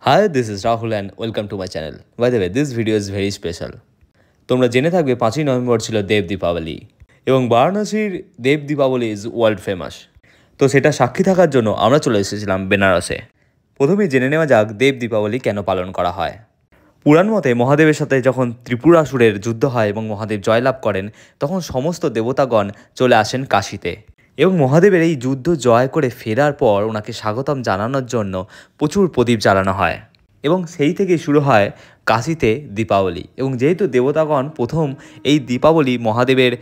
Hi, this is Rahul and welcome to my channel. By the way, this video is very special. তোমরা জেনে থাকবে 5ই November ছিল দেব দীপাবলি এবং বারাণসীর দেব Deepavali is world famous. তো সেটা সাক্ষী থাকার জন্য আমরা চলে এসেছিলাম বেনারসে। প্রথমেই জেনে নেওয়া যাক দেব দীপাবলি কেন পালন করা হয়। পুরাণ মতে মহাদেবের সাথে যখন ত্রিপুরাসুরের যুদ্ধ হয় এবং মহাদেব জয়লাভ করেন তখন সমস্ত দেবতাগণ চলে আসেন কাশীতে এবং মহাদেবের এই যুদ্ধ জয় করে ফেরার পর ওনাকে স্বাগতম জানানোর জন্য প্রচুর প্রদীপ জ্বালানো হয় এবং সেই থেকে শুরু হয় কাশীতে দীপাবলি। এবং যেহেতু দেবতাগণ প্রথম এই দীপাবলি মহাদেবের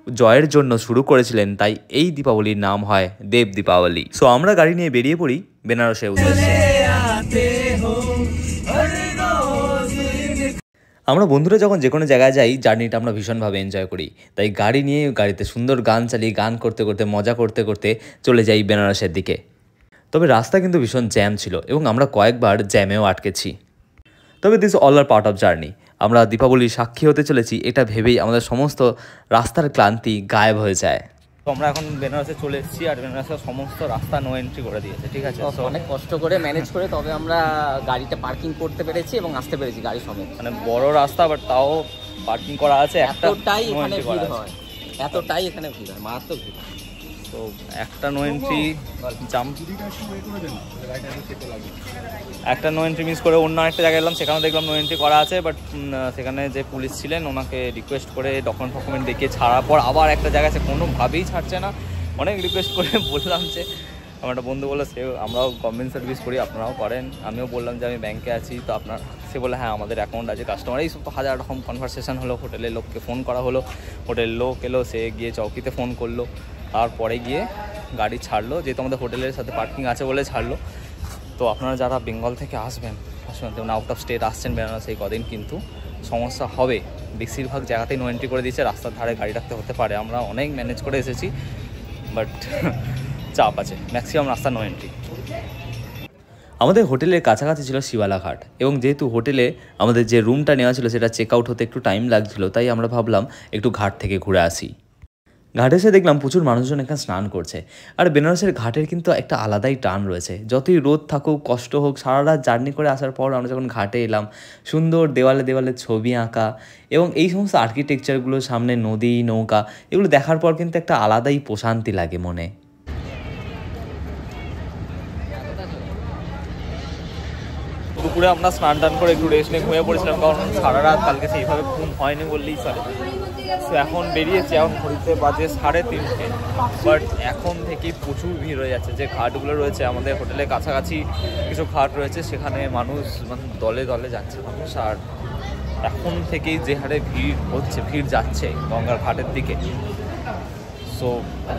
জয়ের জন্য শুরু করেছিলেন তাই এই দীপাবলির নাম হয় দেব দীপাবলি। সো আমরা গাড়ি নিয়ে বেরিয়ে পড়ি বেনারসের উদ্দেশ্যে। আমরা বন্ধুরা যখন যে কোনো জায়গায় যাই জার্নিটা আমরা ভীষণভাবে এনজয় করি, তাই গাড়ি নিয়ে গাড়িতে সুন্দর গান চালিয়ে গান করতে করতে মজা করতে করতে চলে যাই বেনারসের দিকে। তবে রাস্তা কিন্তু ভীষণ জ্যাম ছিল এবং আমরা কয়েকবার জ্যামেও আটকেছি। তবে this all are part of journey. আমরা দীপাবলির সাক্ষী হতে চলেছি এটা ভেবেই আমাদের সমস্ত রাস্তার ক্লান্তি গায়েব হয়ে যায়। তো আমরা এখন বেনারসে চলে এসেছি আর বেনারসের সমস্ত রাস্তা নো এন্ট্রি করে দিয়েছে, ঠিক আছে? অনেক কষ্ট করে ম্যানেজ করে তবে আমরা গাড়িটা পার্কিং করতে পেরেছি এবং আসতে পেরেছি গাড়ি সমেত। মানে বড় রাস্তা বাট তাও পার্কিং করা আছে। এতটাই এখানে ভিড় হয়, এতটাই এখানে ভিড় হয়, মারাত্মক ভিড়। তো একটা নো এন্ট্রি জাম, একটা নো এন্ট্রি মিস করে অন্য একটা জায়গায় এলাম, সেখানে দেখলাম নো এন্ট্রি করা আছে। বাট সেখানে যে পুলিশ ছিলেন ওনাকে রিকোয়েস্ট করে ডকুমেন্ট দেখিয়ে ছাড়ার পর আবার একটা জায়গায় সে কোনোভাবেই ছাড়ছে না। অনেক রিকোয়েস্ট করে বললাম যে আমার একটা বন্ধু বললো সে আমরাও গভর্নমেন্ট সার্ভিস করি, আপনারাও করেন। আমিও বললাম যে আমি ব্যাংকে আছি, তো আপনার সে বলে হ্যাঁ আমাদের অ্যাকাউন্ট আছে, কাস্টমার। এই সব হাজার রকম কনভারসেশন হলো, হোটেলের লোককে ফোন করা হলো, হোটেলের লোক এলো, সে গিয়ে চৌকিতে ফোন করলো, তারপরে গিয়ে গাড়ি ছাড়লো। যেহেতু আমাদের হোটেলের সাথে পার্কিং আছে বলে ছাড়লো। তো আপনারা যারা বেঙ্গল থেকে আসবেন যেমন আউট অফ স্টেট আসছেন বেনারস এই কদিন, কিন্তু সমস্যা হবে। বেশিরভাগ জায়গাতেই নো এন্ট্রি করে দিয়েছে, রাস্তার ধারে গাড়ি রাখতে হতে পারে। আমরা অনেক ম্যানেজ করে এসেছি বাট চাপ আছে, ম্যাক্সিমাম রাস্তা নো এন্ট্রি। আমাদের হোটেলের কাছাকাছি ছিল শিবালা ঘাট এবং যেহেতু হোটেলে আমাদের যে রুমটা নেওয়া ছিল সেটা চেক আউট হতে একটু টাইম লাগছিলো, তাই আমরা ভাবলাম একটু ঘাট থেকে ঘুরে আসি। ঘাটে এসে দেখলাম প্রচুর মানুষজন এখানে স্নান করছে। আর বেনারসের ঘাটের কিন্তু একটা আলাদাই টান রয়েছে। যতই রোদ থাকুক কষ্ট হোক, সারা রাত জার্নি করে আসার পর আমরা যখন ঘাটে এলাম, সুন্দর দেওয়ালে দেওয়ালে ছবি আঁকা এবং এই সমস্ত আর্কিটেকচারগুলো, সামনে নদী, নৌকা, এগুলো দেখার পর কিন্তু একটা আলাদাই প্রশান্তি লাগে মনে। দুপুরে আমরা স্নান টান করে একটু রেস্ট নিয়ে ঘুমিয়ে পড়েছিলাম, কারণ সারা রাত কালকে সেইভাবে ঘুম হয়নি বললেই চলে। তো এখন বেরিয়েছি, এখন ঘড়িতে বাজে 3:30। বাট এখন থেকেই প্রচুর ভিড় হয়ে যাচ্ছে। যে ঘাটগুলো রয়েছে আমাদের হোটেলের কাছাকাছি কিছু ঘাট রয়েছে, সেখানে মানুষ মানে দলে দলে যাচ্ছে মানুষ। আর এখন থেকেই যে হারে ভিড় হচ্ছে, ভিড় যাচ্ছে গঙ্গার ঘাটের দিকে। সো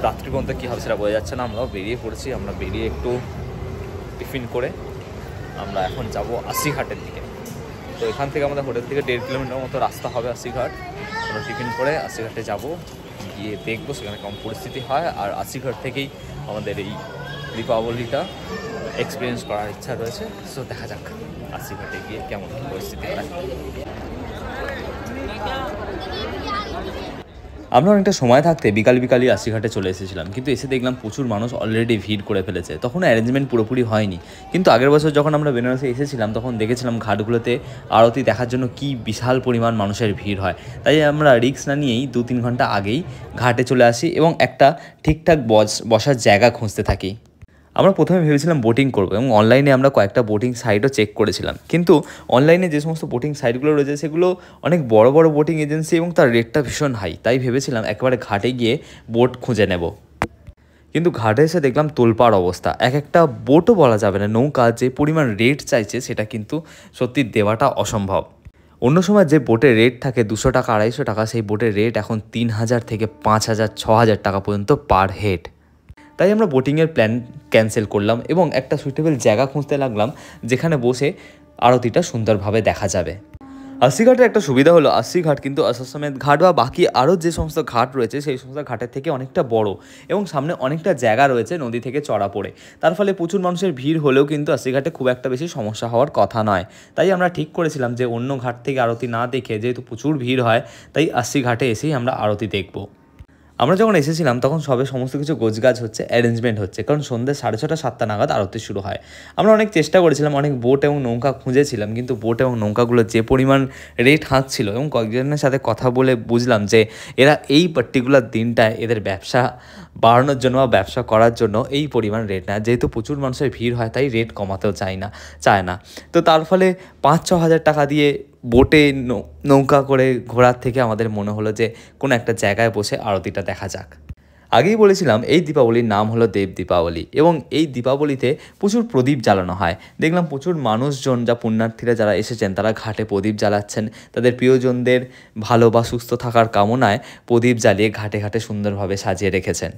রাত্রি পর্যন্ত কী হবে সেটা বোঝা যাচ্ছে না। আমরাও বেরিয়ে পড়েছি। আমরা বেরিয়ে একটু টিফিন করে আমরা এখন যাব আশিঘাটের দিকে। তো এখান থেকে আমাদের হোটেল থেকে 1.5 কিলোমিটার মতো রাস্তা হবে আশিঘাট। আমরা টিফিন করে আশিঘাটে যাব, গিয়ে দেখবো সেখানে কেমন পরিস্থিতি হয়। আর আশিঘাট থেকেই আমাদের এই দীপাবলিটা এক্সপিরিয়েন্স করার ইচ্ছা রয়েছে। সো দেখা যাক আশিঘাটে গিয়ে কেমন কী পরিস্থিতি হয়। আমরা অনেকটা সময় থাকতে বিকালই আশিঘাটে চলে এসেছিলাম, কিন্তু এসে দেখলাম প্রচুর মানুষ অলরেডি ভিড় করে ফেলেছে। তখন অ্যারেঞ্জমেন্ট পুরোপুরি হয়নি, কিন্তু আগের বছর যখন আমরা বেনারসে এসেছিলাম তখন দেখেছিলাম ঘাটগুলোতে আরতি দেখার জন্য কি বিশাল পরিমাণ মানুষের ভিড় হয়। তাই আমরা রিস্ক না নিয়েই 2-3 ঘন্টা আগেই ঘাটে চলে আসি এবং একটা ঠিকঠাক বসার জায়গা খুঁজতে থাকি। আমরা প্রথমে ভেবেছিলাম বোটিং করবো এবং অনলাইনে আমরা কয়েকটা বোটিং সাইটও চেক করেছিলাম, কিন্তু অনলাইনে যে সমস্ত বোটিং সাইটগুলো রয়েছে সেগুলো অনেক বড় বড় বোটিং এজেন্সি এবং তার রেটটা ভীষণ হাই। তাই ভেবেছিলাম একেবারে ঘাটে গিয়ে বোট খুঁজে নেব, কিন্তু ঘাটে এসে দেখলাম তোলপাড় অবস্থা। একটা বোটও বলা যাবে না, নৌকা যে পরিমাণ রেট চাইছে সেটা কিন্তু সত্যি দেওয়াটা অসম্ভব। অন্য সময় যে বোটের রেট থাকে 200 টাকা 250 টাকা, সেই বোটের রেট এখন 3000 থেকে 5000 6000 টাকা পর্যন্ত পার হেড। তাই আমরা বোটিংয়ের প্ল্যান ক্যান্সেল করলাম এবং একটা সুইটেবল জায়গা খুঁজতে লাগলাম যেখানে বসে আরতিটা সুন্দরভাবে দেখা যাবে। আশিঘাটের একটা সুবিধা হলো আশিঘাট কিন্তু আসামের ঘাট বা বাকি আরও যে সমস্ত ঘাট রয়েছে সেই সমস্ত ঘাটের থেকে অনেকটা বড় এবং সামনে অনেকটা জায়গা রয়েছে নদী থেকে চড়া পড়ে। তার ফলে প্রচুর মানুষের ভিড় হলেও কিন্তু আশিঘাটে খুব একটা বেশি সমস্যা হওয়ার কথা নয়। তাই আমরা ঠিক করেছিলাম যে অন্য ঘাট থেকে আরতি না দেখে, যেহেতু প্রচুর ভিড় হয়, তাই আশিঘাটে এসেই আমরা আরতি দেখব। আমরা যখন এসেছিলাম তখন সবে সমস্ত কিছু গোছগাছ হচ্ছে, অ্যারেঞ্জমেন্ট হচ্ছে, কারণ সন্ধ্যে 6:30 7টা নাগাদ আরতি শুরু হয়। আমরা অনেক চেষ্টা করেছিলাম, অনেক বোট এবং নৌকা খুঁজেছিলাম, কিন্তু বোট এবং নৌকাগুলো যে পরিমাণ রেট হাঁকছিল এবং কয়েকজনের সাথে কথা বলে বুঝলাম যে এরা এই পার্টিকুলার দিনটায় এদের ব্যবসা বাড়ানোর জন্য বা ব্যবসা করার জন্য এই পরিমাণ রেট নেয়। যেহেতু প্রচুর মানুষের ভিড় হয় তাই রেট কমাতেও চায় না। তো তার ফলে 5-6 হাজার টাকা দিয়ে বোটে নৌকা করে ঘোরার থেকে আমাদের মনে হলো যে কোনো একটা জায়গায় বসে আরতিটা দেখা যাক। আগেই বলেছিলাম এই দীপাবলির নাম হলো দেব দীপাবলি এবং এই দীপাবলিতে প্রচুর প্রদীপ জ্বালানো হয়। দেখলাম প্রচুর মানুষজন, যা পুণ্যার্থীরা যারা এসেছেন তারা ঘাটে প্রদীপ জ্বালাচ্ছেন, তাদের প্রিয়জনদের ভালো বা সুস্থ থাকার কামনায় প্রদীপ জ্বালিয়ে ঘাটে ঘাটে সুন্দরভাবে সাজিয়ে রেখেছেন।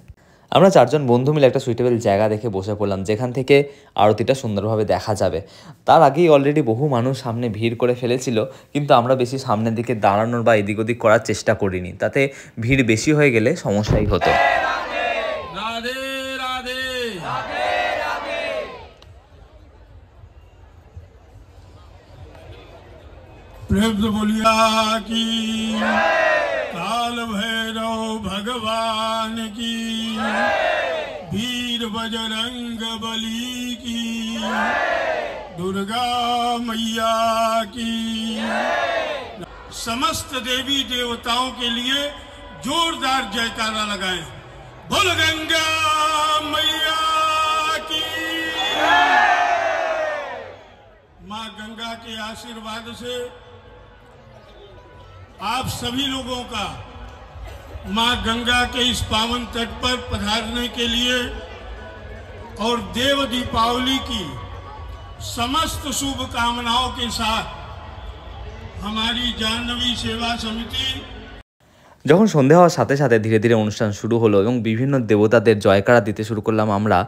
আমরা 4 জন বন্ধু মিলে একটা সুইটেবল জায়গা দেখে বসে পড়লাম যেখান থেকে আরতিটা সুন্দরভাবে দেখা যাবে। তার আগেই অলরেডি বহু মানুষ সামনে ভিড় করে ফেলেছিল, কিন্তু আমরা বেশি সামনের দিকে দাঁড়ানোর বা এদিক ওদিক করার চেষ্টা করিনি, তাতে ভিড় বেশি হয়ে গেলে সমস্যাই হতো। प्रेम बोलिया की काल भैरव भगवान की वीर बजरंग बली की दुर्गा मैया की। समस्त देवी देवताओं के लिए जोरदार जयकारा लगाएं। बोल गंगा मैया की। मां गंगा के आशीर्वाद से आप सभी लोगों का मां गंगा के इस पावन तट पर पधारने के लिए और देव दीपावली की समस्त शुभकामनाओं के साथ हमारी जाह्नवी सेवा समिति। যখন সন্ধে হওয়ার সাথে সাথে ধীরে ধীরে অনুষ্ঠান শুরু হলো এবং বিভিন্ন দেবতাদের জয়কারা দিতে শুরু করলাম আমরা,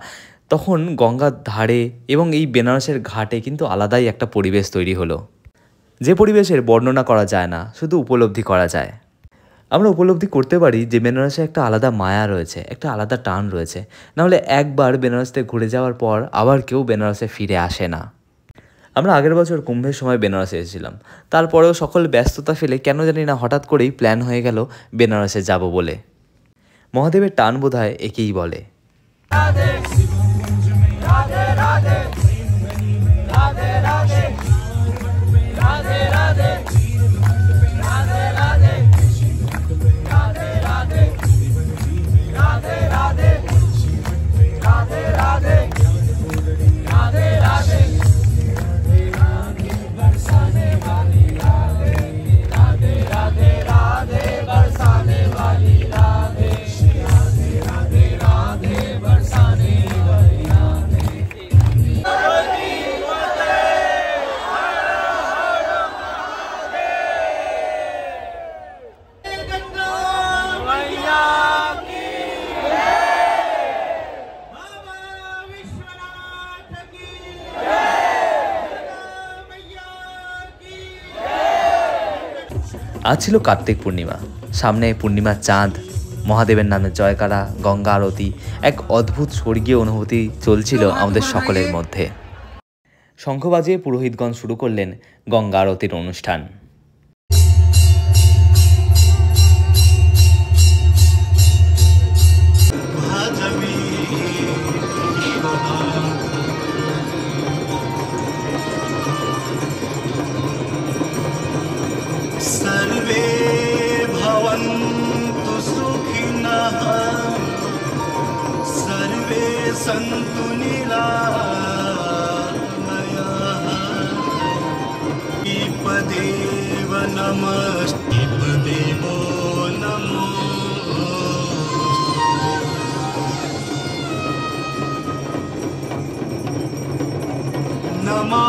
তখন গঙ্গার ধারে এবং এই বেনারসের ঘাটে কিন্তু আলাদাই একটা পরিবেশ তৈরি হলো, যে পরিবেশের বর্ণনা করা যায় না, শুধু উপলব্ধি করা যায়। আমরা উপলব্ধি করতে পারি যে বেনারসে একটা আলাদা মায়া রয়েছে, একটা আলাদা টান রয়েছে, নাহলে একবার বেনারসতে ঘুরে যাওয়ার পর আবার কেউ বেনারসে ফিরে আসে না। আমরা আগের বছর কুম্ভের সময় বেনারসে এসেছিলাম, তারপরেও সকল ব্যস্ততা ফেলে কেন জানি না হঠাৎ করেই প্ল্যান হয়ে গেল বেনারসে যাব বলে। মহাদেবের টান বোধহয় একেই বলে। আজ ছিল কার্তিক পূর্ণিমা, সামনে পূর্ণিমার চাঁদ, মহাদেবের নামে জয়কারা, গঙ্গা আরতি, এক অদ্ভুত স্বর্গীয় অনুভূতি চলছিল আমাদের সকলের মধ্যে। শঙ্খ বাজিয়ে পুরোহিতগণ শুরু করলেন গঙ্গা আরতির অনুষ্ঠান। सर्वे भवन्तु सुखिनः सर्वे सन्तु निरामयाः। दीपदेव नमस्ते दीपदेवो नमो नमः।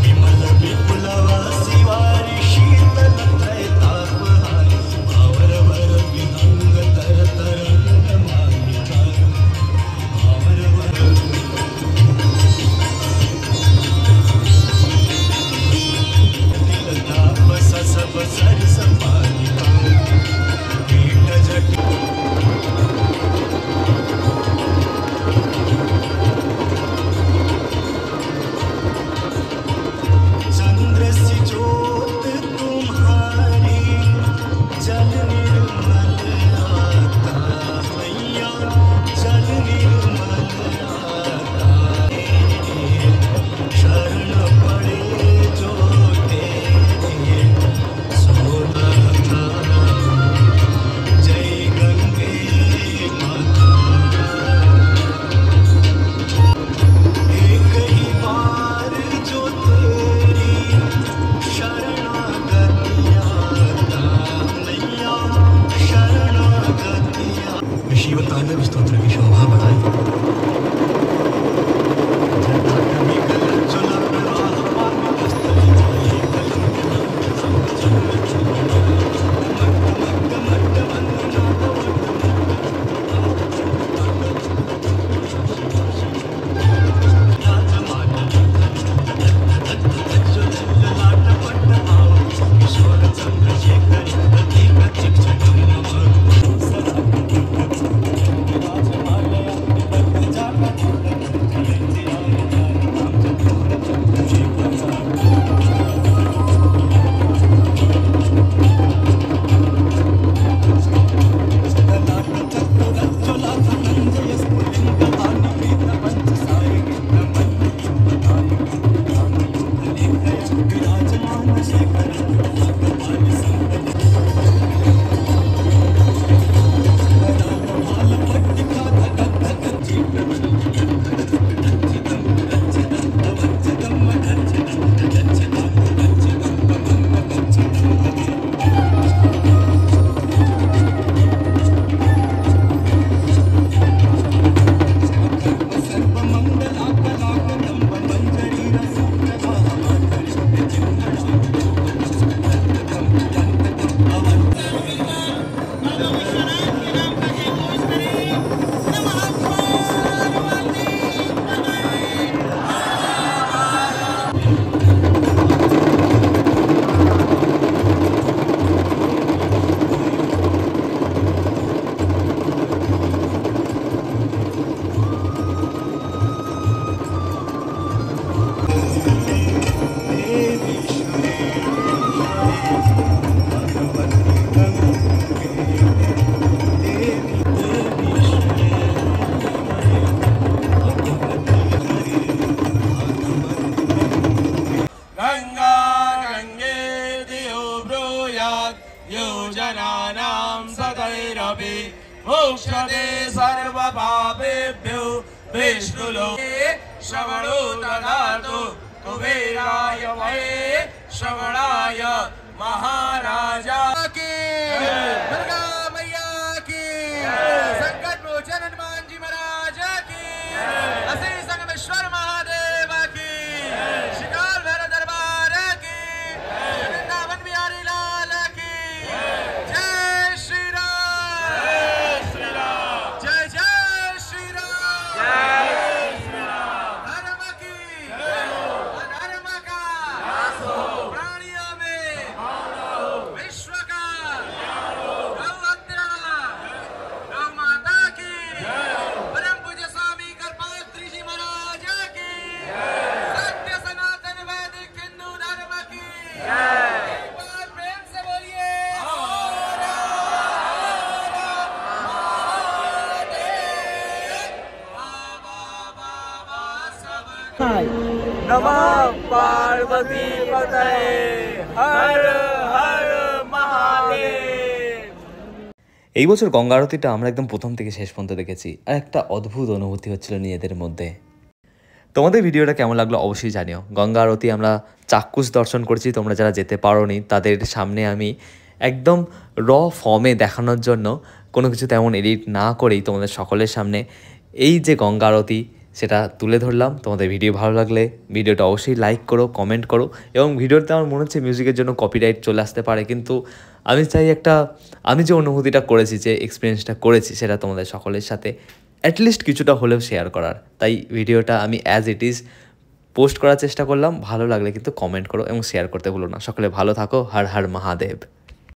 विमल मोक्षते सर्वपापेभ्यो विष्णुलोके श्रवणो ददातु कुबेराय वै श्रवणाय महाराजा की दुर्गा मैया की संकट मोचन हनुमान जी महाराज की असी संगमेश्वर महादेव की शिकाल भैरव दरबार की वृंदावन बिहारी लाल की जय श्री राम जय जय श्री राम धर्म की अधर्म का प्राणियों में विश्व का गौहत्या गौ माता की परम पूज्य स्वामी कर्पात्री जी महाराज की सत्य सनातन वैदिक हिंदू धर्म की एक बार प्रेम से बोलिए नमः पार्वती पतये हर हर महादेव। এই বছর গঙ্গা আরতিটা আমরা একদম প্রথম থেকে শেষ পর্যন্ত দেখেছি আর একটা অদ্ভুত অনুভূতি হচ্ছিল নিজেদের মধ্যে। তোমাদের ভিডিওটা কেমন লাগলো অবশ্যই জানিও। গঙ্গা আরতি আমরা চাক্ষুষ দর্শন করেছি, তোমরা যারা যেতে পারোনি তাদের সামনে আমি একদম র ফর্মে দেখানোর জন্য কোনো কিছু তেমন এডিট না করেই তোমাদের সকলের সামনে এই যে গঙ্গা আরতি সেটা তুলে ধরলাম। তোমাদের ভিডিও ভালো লাগলে ভিডিওটা অবশ্যই লাইক করো, কমেন্ট করো এবং ভিডিওতে আমার মনে হচ্ছে মিউজিকের জন্য কপিরাইট চলে আসতে পারে, কিন্তু আমি চাই আমি যে অনুভূতিটা করেছি, যে এক্সপিরিয়েন্সটা করেছি সেটা তোমাদের সকলের সাথে অ্যাটলিস্ট কিছুটা হলেও শেয়ার করার। তাই ভিডিওটা আমি অ্যাজ ইট ইজ পোস্ট করার চেষ্টা করলাম। ভালো লাগলে কিন্তু কমেন্ট করো এবং শেয়ার করতে ভুলো না। সকলে ভালো থাকো। হর হর মহাদেব।